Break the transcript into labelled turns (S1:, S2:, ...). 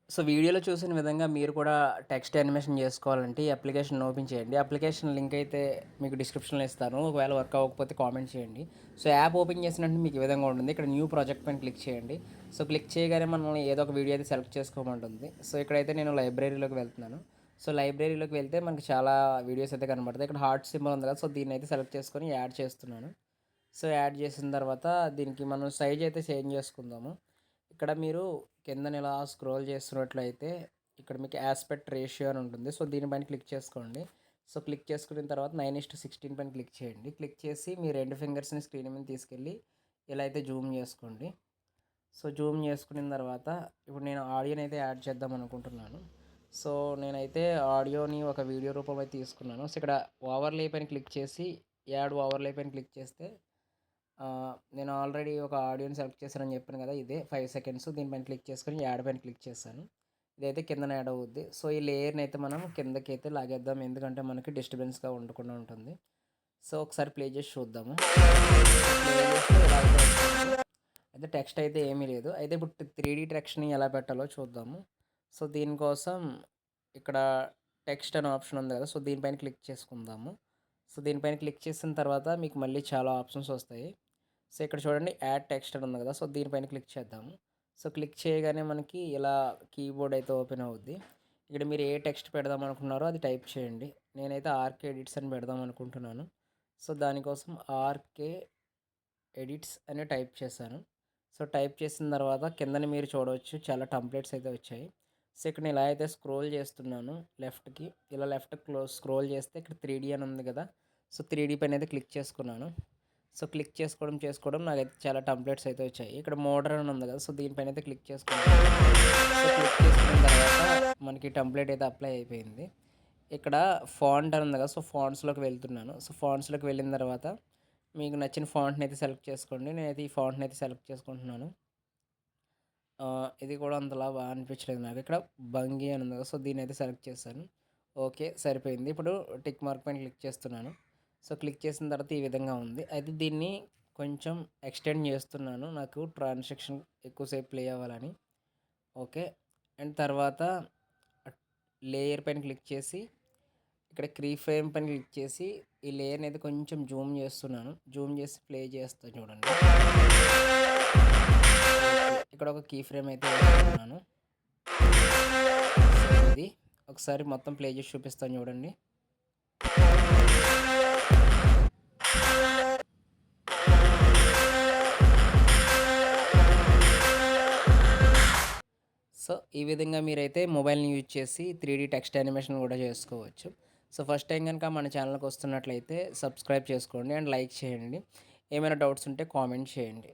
S1: So, వీడియోలో చూసిన విధంగా మీరు కూడా టెక్స్ట్ యానిమేషన్ జేసుకోవాలంటే ఈ అప్లికేషన్‌ని ఓపెన్ చేయండి. అప్లికేషన్ లింక్ అయితే మీకు డిస్క్రిప్షన్‌లో ఇస్తాను. ఒకవేళ వర్క్ అవ్వకపోతే కామెంట్ చేయండి. సో, యాప్ ఓపెన్ చేసిన వెంటనే మీకు ఈ విధంగా ఉంటుంది. ఇక్కడ న్యూ ప్రాజెక్ట్ పైన క్లిక్ చేయండి. సో, క్లిక్ చేయగానే మనల్ని ఏదో ఒక వీడియో అయితే సెలెక్ట్ చేసుకోమంటుంది. సో, ఇక్కడైతే నేను లైబ్రరీలోకి వెళ్తున్నాను. సో, లైబ్రరీలోకి వెళ్తే మనకి చాలా వీడియోస్ అయితే కనపడతాయి. ఇక్కడ హార్ట్ సింబల్ ఉంది కదా! సో, దీన్నైతే సెలెక్ట్ చేసుకొని యాడ్ చేస్తున్నాను. సో, యాడ్ చేసిన తర్వాత దీనికి మనం సైజ్ అయితే చేంజ్ చేసుకుందాము. ఇక్కడ మీరు కిందన ఇలా స్క్రోల్ చేస్తున్నట్లయితే ఇక్కడ మీకు యాస్పెక్ట్ రేషియో అని ఉంటుంది. సో, దీనిపైన క్లిక్ చేసుకోండి. సో, క్లిక్ చేసుకున్న తర్వాత 9:16 పైన క్లిక్ చేయండి. క్లిక్ చేసి మీ 2 ఫింగర్స్‌ని స్క్రీన్ మీద తీసుకెళ్ళి ఇలా అయితే జూమ్ చేసుకోండి. సో, జూమ్ చేసుకున్న తర్వాత ఇప్పుడు నేను ఆడియోని అయితే యాడ్ చేద్దాం అనుకుంటున్నాను. సో, నేనైతే ఆడియోని ఒక వీడియో రూపంలో అయితే తీసుకున్నాను. సో, ఇక్కడ ఓవర్‌లే పైన క్లిక్ చేసి యాడ్ ఓవర్‌లే పైన క్లిక్ చేస్తే నేను ఆల్రెడీ ఒక ఆడియోని సెలెక్ట్ చేశానని చెప్పాను కదా! ఇదే 5 సెకండ్స్ దీనిపైన క్లిక్ చేసుకొని యాడ్ పైన క్లిక్ చేశాను. ఇదైతే కిందన యాడ్ అవుద్ది. సో, ఈ లేయర్‌ని అయితే మనం కిందకైతే లాగేద్దాం. ఎందుకంటే మనకి డిస్టర్బెన్స్‌గా ఉండకుండా ఉంటుంది. సో, ఒకసారి ప్లే చేసి చూద్దాము. ప్లే చేస్తే ఇలా అయితే వస్తుంది. అయితే టెక్స్ట్ అయితే ఏమీ లేదు. అయితే ఇప్పుడు 3డీ టెక్స్ట్‌ని ఎలా పెట్టాలో చూద్దాము. సో, దీనికోసం ఇక్కడ టెక్స్ట్ అనే ఆప్షన్ ఉంది కదా! సో, దీనిపైన క్లిక్ చేసుకుందాము. సో, దీనిపైన క్లిక్ చేసిన తర్వాత మీకు మళ్ళీ చాలా ఆప్షన్స్ వస్తాయి. సో, ఇక్కడ చూడండి యాడ్ టెక్స్ట్ అని ఉంది కదా! సో, దీనిపైన క్లిక్ చేద్దాము. సో, క్లిక్ చేయగానే మనకి ఇలా కీబోర్డ్ అయితే ఓపెన్ అవుద్ది. ఇక్కడ మీరు ఏ టెక్స్ట్ పెడదాం అనుకున్నారో అది టైప్ చేయండి. నేనైతే ఆర్‌కే ఎడిట్స్ అని పెడదాం అనుకుంటున్నాను. సో, దానికోసం ఆర్‌కే ఎడిట్స్ అని టైప్ చేశాను. సో, టైప్ చేసిన తర్వాత కిందన మీరు చూడవచ్చు చాలా టెంప్లెట్స్ అయితే వచ్చాయి. సో, ఇక్కడ నేను ఇలా అయితే స్క్రోల్ చేస్తున్నాను లెఫ్ట్‌కి. ఇలా లెఫ్ట్ స్క్రోల్ చేస్తే ఇక్కడ 3డీ అని ఉంది కదా! సో, 3డీ పైన అయితే క్లిక్ చేసుకున్నాను. సో, క్లిక్ చేసుకోవడం నాకైతే చాలా టెంప్లెట్స్ అయితే వచ్చాయి. ఇక్కడ మోడరన్ అని ఉంది కదా! సో, దీనిపైన అయితే క్లిక్ చేసుకున్నాను. సో, క్లిక్ చేసుకున్న తర్వాత మనకి టెంప్లెట్ అయితే అప్లై అయిపోయింది. ఇక్కడ ఫాంట్ అని ఉంది కదా! సో, ఫాంట్స్‌లోకి వెళ్తున్నాను. సో, ఫాంట్స్‌లోకి వెళ్ళిన తర్వాత మీకు నచ్చిన ఫాంట్‌ని అయితే సెలెక్ట్ చేసుకోండి. నేనైతే ఈ ఫాంట్‌ని అయితే సెలెక్ట్ చేసుకుంటున్నాను. ఇది కూడా అంతలా అనిపించలేదు నాకు. ఇక్కడ బంగి అని ఉంది కదా! సో, దీన్నైతే సెలెక్ట్ చేశాను. ఓకే. సరిపోయింది. ఇప్పుడు టిక్ మార్క్ పైన క్లిక్ చేస్తున్నాను. సో, క్లిక్ చేసిన తర్వాత ఈ విధంగా ఉంది. అయితే దీన్ని కొంచెం ఎక్స్టెండ్ చేస్తున్నాను. నాకు ట్రాన్సాక్షన్ ఎక్కువసేపు ప్లే అవ్వాలని. ఓకే. అండ్ తర్వాత లేయర్ పైన క్లిక్ చేసి ఇక్కడ ఫ్రేమ్ పైన క్లిక్ చేసి ఈ లేయర్‌ని అయితే కొంచెం జూమ్ చేస్తున్నాను. జూమ్ చేసి ప్లే చేస్తా చూడండి. ఇక్కడ ఒక ఫ్రేమ్ అయితే వేసుకున్నాను. సో, ఇది ఒకసారి మొత్తం ప్లే చేసి చూపిస్తాను చూడండి. సో, ఈ విధంగా మీరైతే మొబైల్‌ని యూజ్ చేసి 3డీ టెక్స్ట్ యానిమేషన్ కూడా చేసుకోవచ్చు. సో, ఫస్ట్ టైం గనుక మన ఛానల్‌కి వస్తున్నట్లయితే సబ్స్క్రైబ్ చేసుకోండి అండ్ లైక్ చేయండి. ఏమైనా డౌట్స్ ఉంటే కామెంట్ చేయండి.